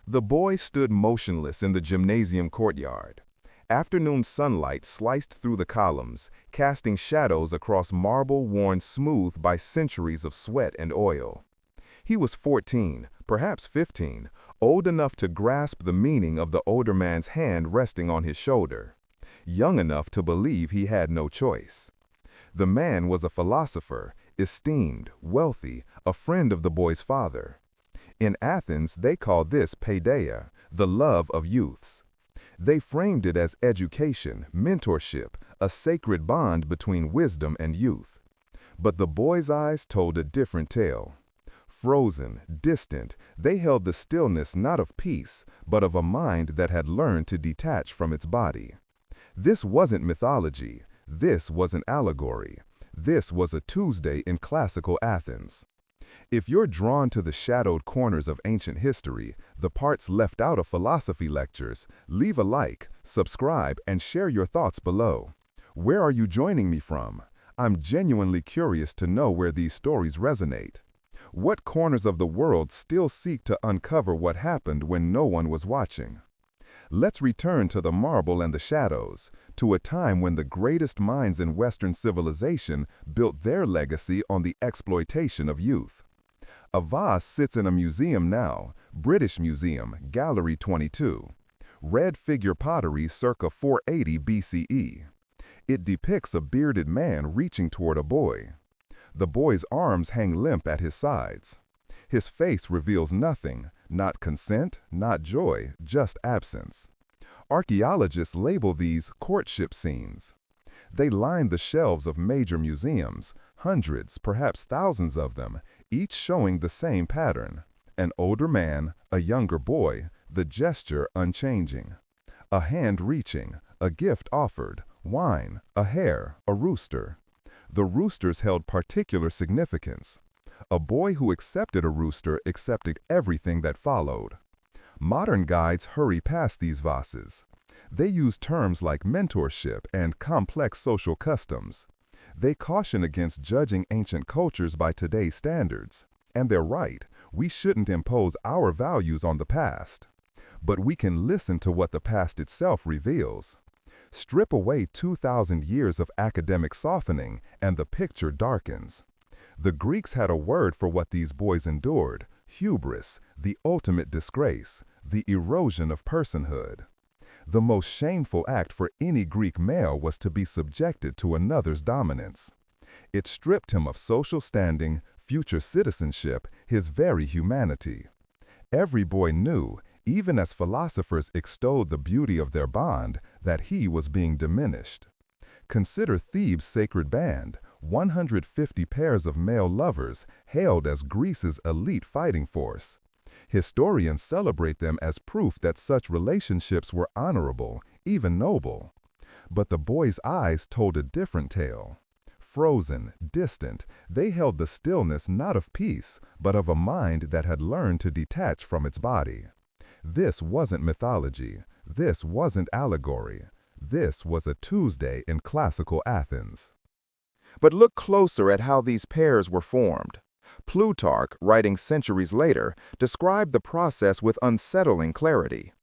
The boy stood motionless in the gymnasium courtyard. Afternoon sunlight sliced through the columns, casting shadows across marble worn smooth by centuries of sweat and oil. He was 14, perhaps 15, old enough to grasp the meaning of the older man's hand resting on his shoulder, young enough to believe he had no choice. The man was a philosopher, esteemed, wealthy, a friend of the boy's father. In Athens, they call this paideia, the love of youths. They framed it as education, mentorship, a sacred bond between wisdom and youth. But the boy's eyes told a different tale. Frozen, distant, they held the stillness not of peace, but of a mind that had learned to detach from its body. This wasn't mythology. This was an allegory. This was a Tuesday in classical Athens. If you're drawn to the shadowed corners of ancient history, the parts left out of philosophy lectures, leave a like, subscribe, and share your thoughts below. Where are you joining me from? I'm genuinely curious to know where these stories resonate. What corners of the world still seek to uncover what happened when no one was watching? Let's return to the marble and the shadows, to a time when the greatest minds in Western civilization built their legacy on the exploitation of youth. A vase sits in a museum now, British Museum, Gallery 22. Red figure pottery circa 480 BCE. It depicts a bearded man reaching toward a boy. The boy's arms hang limp at his sides. His face reveals nothing, not consent, not joy, just absence. Archaeologists label these courtship scenes. They line the shelves of major museums, hundreds, perhaps thousands of them, each showing the same pattern. An older man, a younger boy, the gesture unchanging. A hand reaching, a gift offered, wine, a hare, a rooster. The roosters held particular significance. A boy who accepted a rooster accepted everything that followed. Modern guides hurry past these vases. They use terms like mentorship and complex social customs. They caution against judging ancient cultures by today's standards. And they're right, we shouldn't impose our values on the past. But we can listen to what the past itself reveals. Strip away 2,000 years of academic softening, and the picture darkens. The Greeks had a word for what these boys endured: hubris, the ultimate disgrace, the erosion of personhood. The most shameful act for any Greek male was to be subjected to another's dominance. It stripped him of social standing, future citizenship, his very humanity. Every boy knew, even as philosophers extolled the beauty of their bond, that he was being diminished. Consider Thebes' sacred band, 150 pairs of male lovers, hailed as Greece's elite fighting force. Historians celebrate them as proof that such relationships were honorable, even noble. But the boy's eyes told a different tale. Frozen, distant, they held the stillness not of peace, but of a mind that had learned to detach from its body. This wasn't mythology. This wasn't allegory. This was a Tuesday in classical Athens. But look closer at how these pairs were formed. Plutarch, writing centuries later, described the process with unsettling clarity.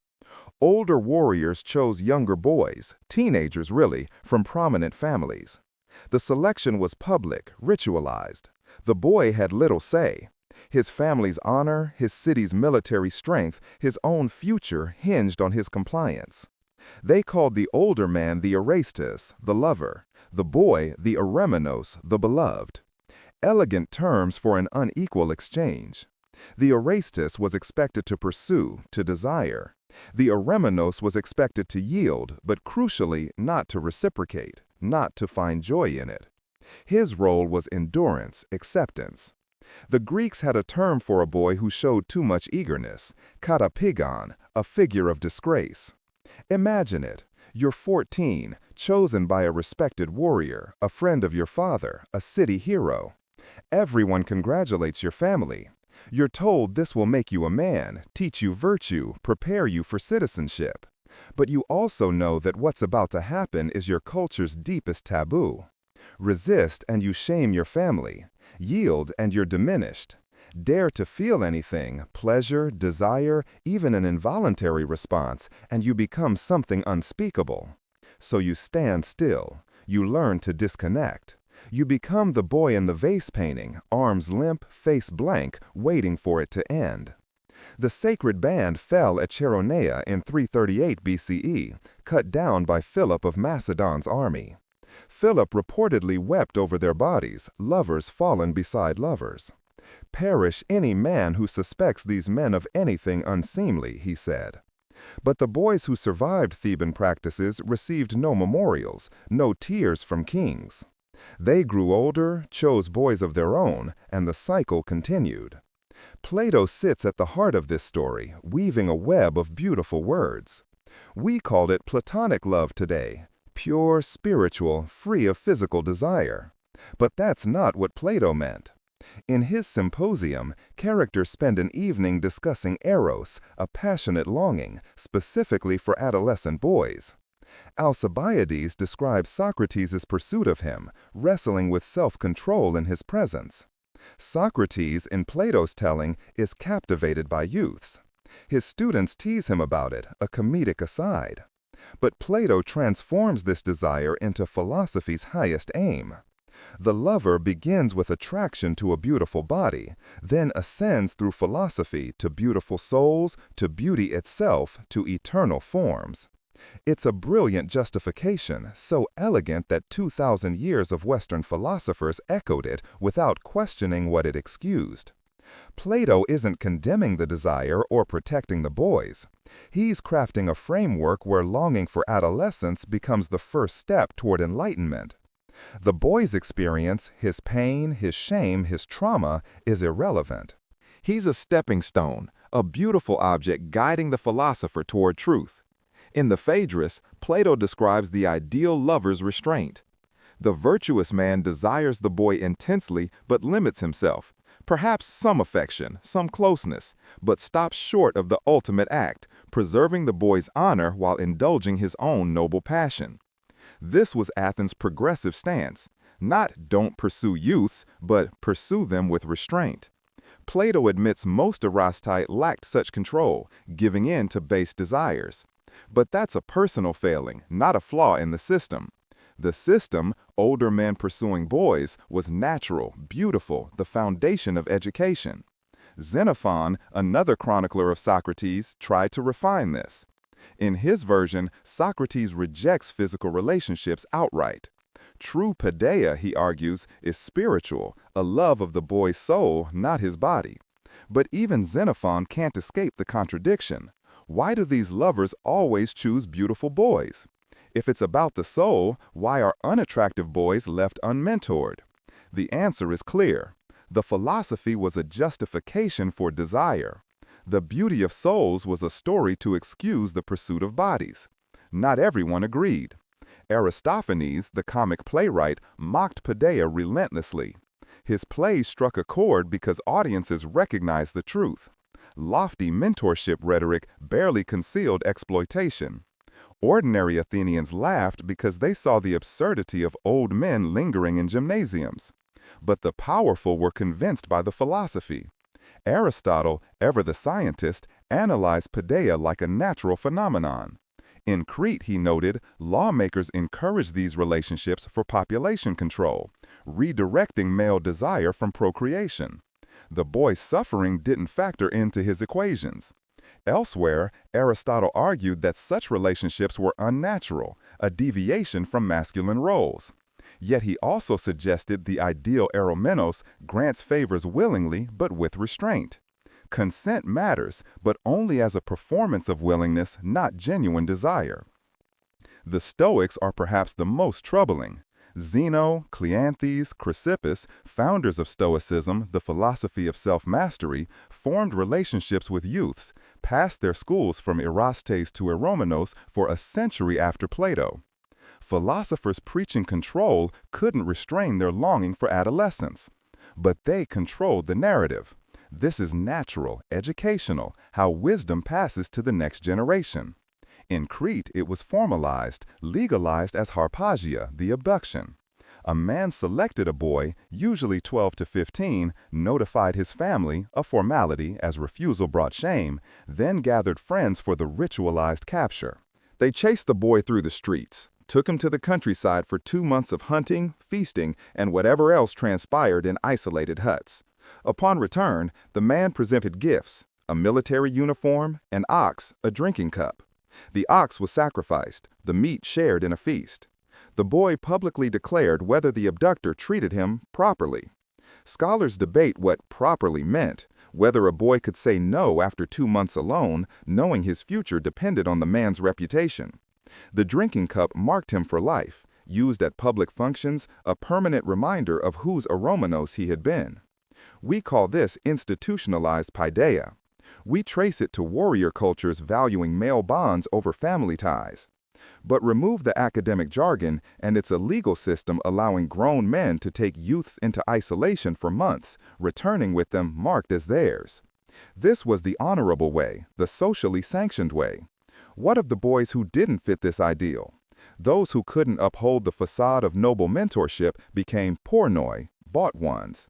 Older warriors chose younger boys, teenagers really, from prominent families. The selection was public, ritualized. The boy had little say. His family's honor, his city's military strength, his own future hinged on his compliance. They called the older man the erastes, the lover, the boy the eromenos, the beloved. Elegant terms for an unequal exchange. The erastes was expected to pursue, to desire. The eromenos was expected to yield, but crucially not to reciprocate, not to find joy in it. His role was endurance, acceptance. The Greeks had a term for a boy who showed too much eagerness, katapigon, a figure of disgrace. Imagine it. You're 14, chosen by a respected warrior, a friend of your father, a city hero. Everyone congratulates your family. You're told this will make you a man, teach you virtue, prepare you for citizenship. But you also know that what's about to happen is your culture's deepest taboo. Resist and you shame your family. Yield and you're diminished. Dare to feel anything, pleasure, desire, even an involuntary response, and you become something unspeakable. So you stand still. You learn to disconnect. You become the boy in the vase painting, arms limp, face blank, waiting for it to end. The sacred band fell at Cheronea in 338 BCE, cut down by Philip of Macedon's army. Philip reportedly wept over their bodies, lovers fallen beside lovers. Perish any man who suspects these men of anything unseemly, he said. But the boys who survived Theban practices received no memorials, no tears from kings. They grew older, chose boys of their own, and the cycle continued. Plato sits at the heart of this story, weaving a web of beautiful words. We call it Platonic love today, pure, spiritual, free of physical desire. But that's not what Plato meant. In his Symposium, characters spend an evening discussing eros, a passionate longing, specifically for adolescent boys. Alcibiades describes Socrates' pursuit of him, wrestling with self-control in his presence. Socrates, in Plato's telling, is captivated by youths. His students tease him about it, a comedic aside. But Plato transforms this desire into philosophy's highest aim. The lover begins with attraction to a beautiful body, then ascends through philosophy to beautiful souls, to beauty itself, to eternal forms. It's a brilliant justification, so elegant that 2,000 years of Western philosophers echoed it without questioning what it excused. Plato isn't condemning the desire or protecting the boys. He's crafting a framework where longing for adolescence becomes the first step toward enlightenment. The boy's experience, his pain, his shame, his trauma, is irrelevant. He's a stepping stone, a beautiful object guiding the philosopher toward truth. In the Phaedrus, Plato describes the ideal lover's restraint. The virtuous man desires the boy intensely but limits himself, perhaps some affection, some closeness, but stops short of the ultimate act, preserving the boy's honor while indulging his own noble passion. This was Athens' progressive stance, not don't pursue youths, but pursue them with restraint. Plato admits most erastes lacked such control, giving in to base desires. But that's a personal failing, not a flaw in the system. The system, older men pursuing boys, was natural, beautiful, the foundation of education. Xenophon, another chronicler of Socrates, tried to refine this. In his version, Socrates rejects physical relationships outright. True paideia, he argues, is spiritual, a love of the boy's soul, not his body. But even Xenophon can't escape the contradiction. Why do these lovers always choose beautiful boys? If it's about the soul, why are unattractive boys left unmentored? The answer is clear. The philosophy was a justification for desire. The beauty of souls was a story to excuse the pursuit of bodies. Not everyone agreed. Aristophanes, the comic playwright, mocked paideia relentlessly. His plays struck a chord because audiences recognized the truth. Lofty mentorship rhetoric barely concealed exploitation. Ordinary Athenians laughed because they saw the absurdity of old men lingering in gymnasiums. But the powerful were convinced by the philosophy. Aristotle, ever the scientist, analyzed paideia like a natural phenomenon. In Crete, he noted, lawmakers encouraged these relationships for population control, redirecting male desire from procreation. The boy's suffering didn't factor into his equations. Elsewhere, Aristotle argued that such relationships were unnatural, a deviation from masculine roles. Yet he also suggested the ideal eromenos grants favors willingly but with restraint. Consent matters, but only as a performance of willingness, not genuine desire. The Stoics are perhaps the most troubling. Zeno, Cleanthes, Chrysippus, founders of Stoicism, the philosophy of self-mastery, formed relationships with youths, passed their schools from erastes to eromenos for a century after Plato. Philosophers preaching control couldn't restrain their longing for adolescence. But they controlled the narrative. This is natural, educational, how wisdom passes to the next generation. In Crete, it was formalized, legalized as harpagia, the abduction. A man selected a boy, usually 12 to 15, notified his family, a formality as refusal brought shame, then gathered friends for the ritualized capture. They chased the boy through the streets, took him to the countryside for 2 months of hunting, feasting, and whatever else transpired in isolated huts. Upon return, the man presented gifts: a military uniform, an ox, a drinking cup. The ox was sacrificed, the meat shared in a feast. The boy publicly declared whether the abductor treated him properly. Scholars debate what properly meant, whether a boy could say no after 2 months alone, knowing his future depended on the man's reputation. The drinking cup marked him for life, used at public functions, a permanent reminder of whose eromenos he had been. We call this institutionalized paideia. We trace it to warrior cultures valuing male bonds over family ties. But remove the academic jargon, and it's a legal system allowing grown men to take youth into isolation for months, returning with them marked as theirs. This was the honorable way, the socially sanctioned way. What of the boys who didn't fit this ideal? Those who couldn't uphold the facade of noble mentorship became pornoi, bought ones.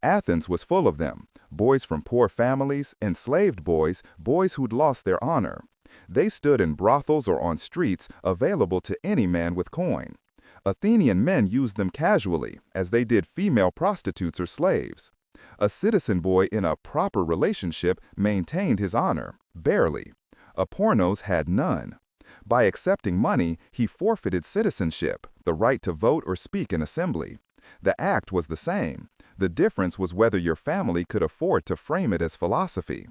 Athens was full of them, boys from poor families, enslaved boys, boys who'd lost their honor. They stood in brothels or on streets, available to any man with coin. Athenian men used them casually, as they did female prostitutes or slaves. A citizen boy in a proper relationship maintained his honor, barely. A pornos had none. By accepting money, he forfeited citizenship, the right to vote or speak in assembly. The act was the same. The difference was whether your family could afford to frame it as philosophy.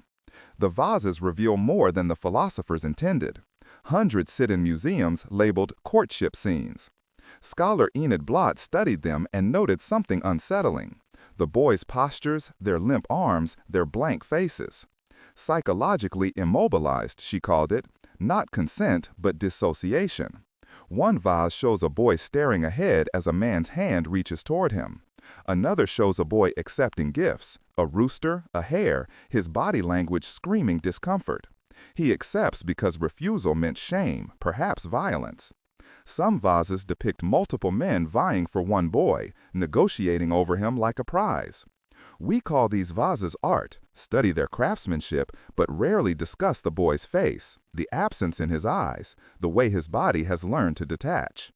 The vases reveal more than the philosophers intended. Hundreds sit in museums labeled courtship scenes. Scholar Enid Blott studied them and noted something unsettling: the boys' postures, their limp arms, their blank faces. Psychologically immobilized, she called it, not consent but dissociation. One vase shows a boy staring ahead as a man's hand reaches toward him. Another shows a boy accepting gifts, a rooster, a hare, his body language screaming discomfort. He accepts because refusal meant shame, perhaps violence. Some vases depict multiple men vying for one boy, negotiating over him like a prize. We call these vases art, study their craftsmanship, but rarely discuss the boy's face, the absence in his eyes, the way his body has learned to detach.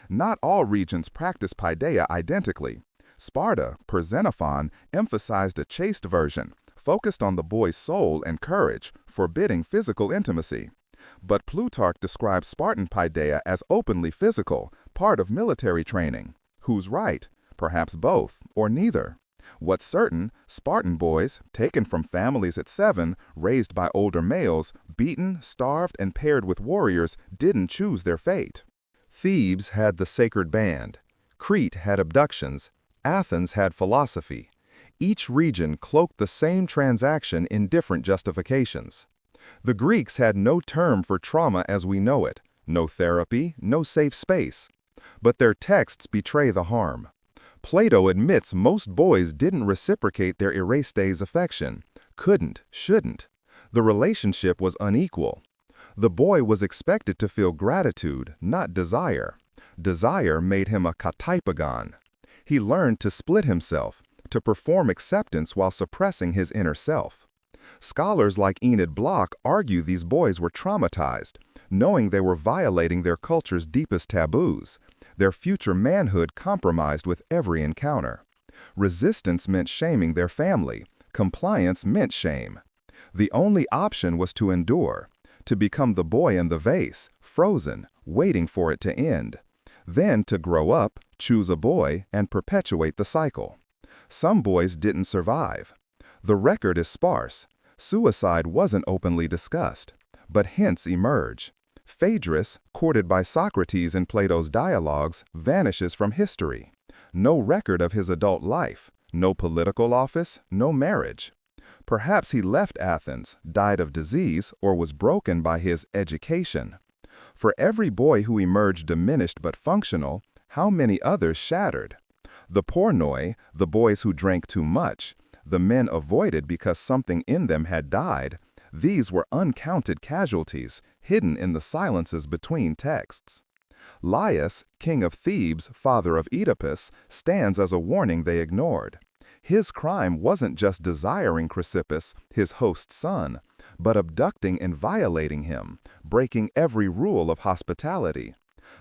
Not all regions practice paideia identically. Sparta, per Xenophon, emphasized a chaste version, focused on the boy's soul and courage, forbidding physical intimacy. But Plutarch describes Spartan paideia as openly physical, part of military training. Who's right? Perhaps both, or neither. What's certain, Spartan boys, taken from families at 7, raised by older males, beaten, starved, and paired with warriors, didn't choose their fate. Thebes had the sacred band. Crete had abductions. Athens had philosophy. Each region cloaked the same transaction in different justifications. The Greeks had no term for trauma as we know it, no therapy, no safe space. But their texts betray the harm. Plato admits most boys didn't reciprocate their erastes affection, couldn't, shouldn't. The relationship was unequal. The boy was expected to feel gratitude, not desire. Desire made him a kataipagon. He learned to split himself, to perform acceptance while suppressing his inner self. Scholars like Enid Blott argue these boys were traumatized, knowing they were violating their culture's deepest taboos, their future manhood compromised with every encounter. Resistance meant shaming their family. Compliance meant shame. The only option was to endure, to become the boy in the vase, frozen, waiting for it to end. Then to grow up, choose a boy, and perpetuate the cycle. Some boys didn't survive. The record is sparse. Suicide wasn't openly discussed, but hints emerge. Phaedrus, courted by Socrates in Plato's dialogues, vanishes from history. No record of his adult life, no political office, no marriage. Perhaps he left Athens, died of disease, or was broken by his education. For every boy who emerged diminished but functional, how many others shattered? The pornoi, the boys who drank too much, the men avoided because something in them had died, these were uncounted casualties, hidden in the silences between texts. Laius, king of Thebes, father of Oedipus, stands as a warning they ignored. His crime wasn't just desiring Chrysippus, his host's son, but abducting and violating him, breaking every rule of hospitality.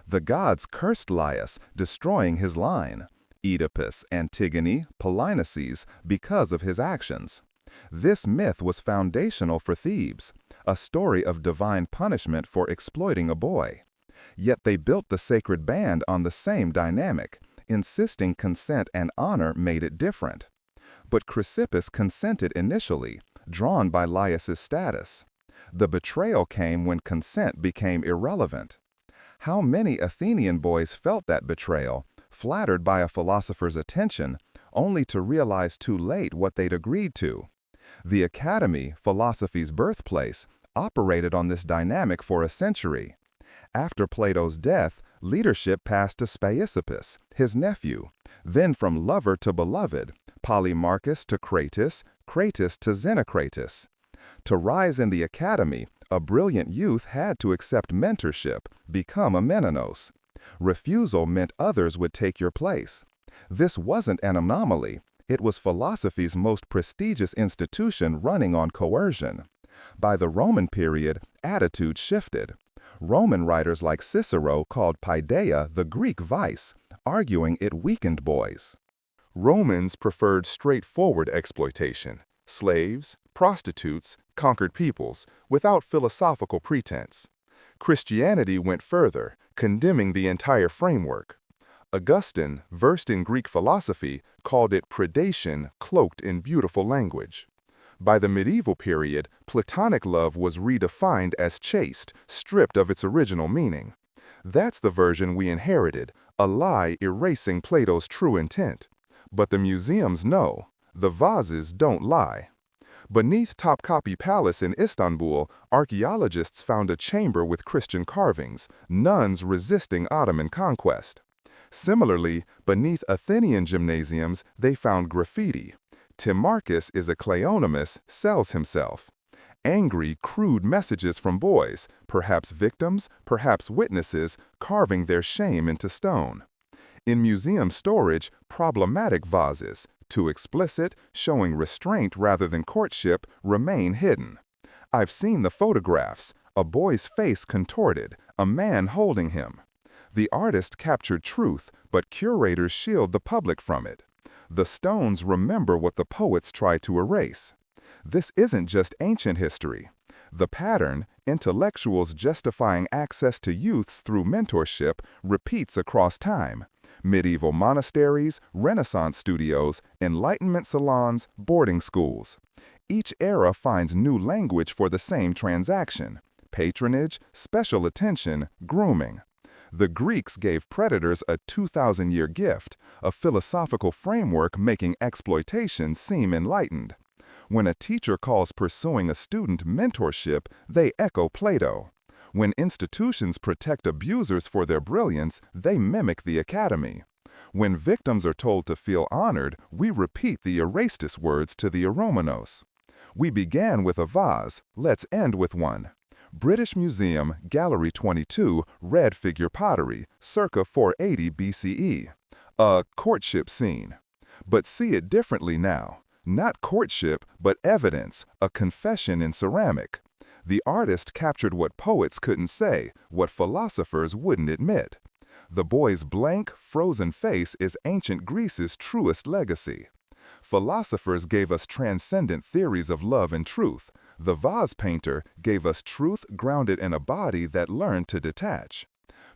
The gods cursed Laius, destroying his line, Oedipus, Antigone, Polynices, because of his actions. This myth was foundational for Thebes, a story of divine punishment for exploiting a boy. Yet they built the sacred band on the same dynamic, insisting consent and honor made it different. But Chrysippus consented initially, drawn by Laius's status. The betrayal came when consent became irrelevant. How many Athenian boys felt that betrayal, flattered by a philosopher's attention, only to realize too late what they'd agreed to? The Academy, philosophy's birthplace, operated on this dynamic for a century. After Plato's death, leadership passed to Speusippus, his nephew, then from lover to beloved, Polemarchus to Crates, Crates to Xenocrates. To rise in the Academy, a brilliant youth had to accept mentorship, become a menos. Refusal meant others would take your place. This wasn't an anomaly. It was philosophy's most prestigious institution running on coercion. By the Roman period, attitudes shifted. Roman writers like Cicero called paideia the Greek vice, arguing it weakened boys. Romans preferred straightforward exploitation. Slaves, prostitutes, conquered peoples, without philosophical pretense. Christianity went further, condemning the entire framework. Augustine, versed in Greek philosophy, called it predation cloaked in beautiful language. By the medieval period, Platonic love was redefined as chaste, stripped of its original meaning. That's the version we inherited, a lie erasing Plato's true intent. But the museums know, the vases don't lie. Beneath Topkapi Palace in Istanbul, archaeologists found a chamber with Christian carvings, nuns resisting Ottoman conquest. Similarly, beneath Athenian gymnasiums, they found graffiti. Timarchus is a Cleonomus, sells himself. Angry, crude messages from boys, perhaps victims, perhaps witnesses, carving their shame into stone. In museum storage, problematic vases, too explicit, showing restraint rather than courtship, remain hidden. I've seen the photographs, a boy's face contorted, a man holding him. The artist captured truth, but curators shield the public from it. The stones remember what the poets tried to erase. This isn't just ancient history. The pattern, intellectuals justifying access to youths through mentorship, repeats across time. Medieval monasteries, Renaissance studios, Enlightenment salons, boarding schools. Each era finds new language for the same transaction: patronage, special attention, grooming. The Greeks gave predators a 2,000-year gift, a philosophical framework making exploitation seem enlightened. When a teacher calls pursuing a student mentorship, they echo Plato. When institutions protect abusers for their brilliance, they mimic the Academy. When victims are told to feel honored, we repeat the erastes words to the eromenos. We began with a vase, let's end with one. British Museum, Gallery 22, red figure pottery, circa 480 BCE. A courtship scene. But see it differently now. Not courtship, but evidence, a confession in ceramic. The artist captured what poets couldn't say, what philosophers wouldn't admit. The boy's blank, frozen face is ancient Greece's truest legacy. Philosophers gave us transcendent theories of love and truth. The vase painter gave us truth grounded in a body that learned to detach.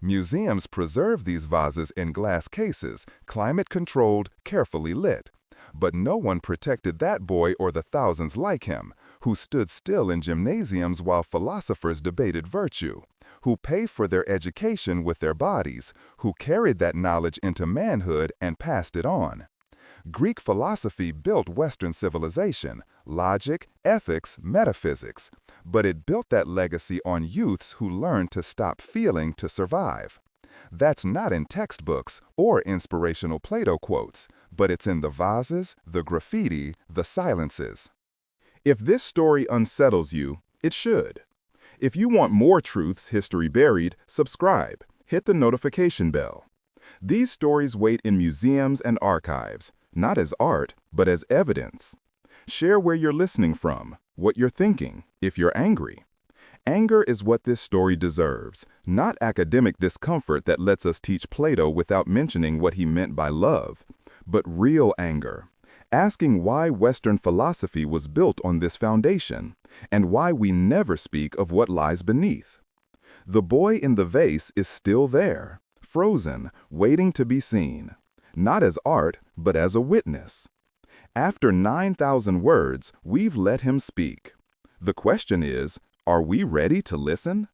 Museums preserve these vases in glass cases, climate-controlled, carefully lit. But no one protected that boy or the thousands like him, who stood still in gymnasiums while philosophers debated virtue, who paid for their education with their bodies, who carried that knowledge into manhood and passed it on. Greek philosophy built Western civilization, logic, ethics, metaphysics, but it built that legacy on youths who learned to stop feeling to survive. That's not in textbooks or inspirational Plato quotes, but it's in the vases, the graffiti, the silences. If this story unsettles you, it should. If you want more truths history buried, subscribe. hit the notification bell. These stories wait in museums and archives, not as art, but as evidence. Share where you're listening from, what you're thinking, if you're angry. Anger is what this story deserves, not academic discomfort that lets us teach Plato without mentioning what he meant by love, but real anger, asking why Western philosophy was built on this foundation, and why we never speak of what lies beneath. The boy in the vase is still there, frozen, waiting to be seen, not as art, but as a witness. After 9,000 words, we've let him speak. The question is, are we ready to listen?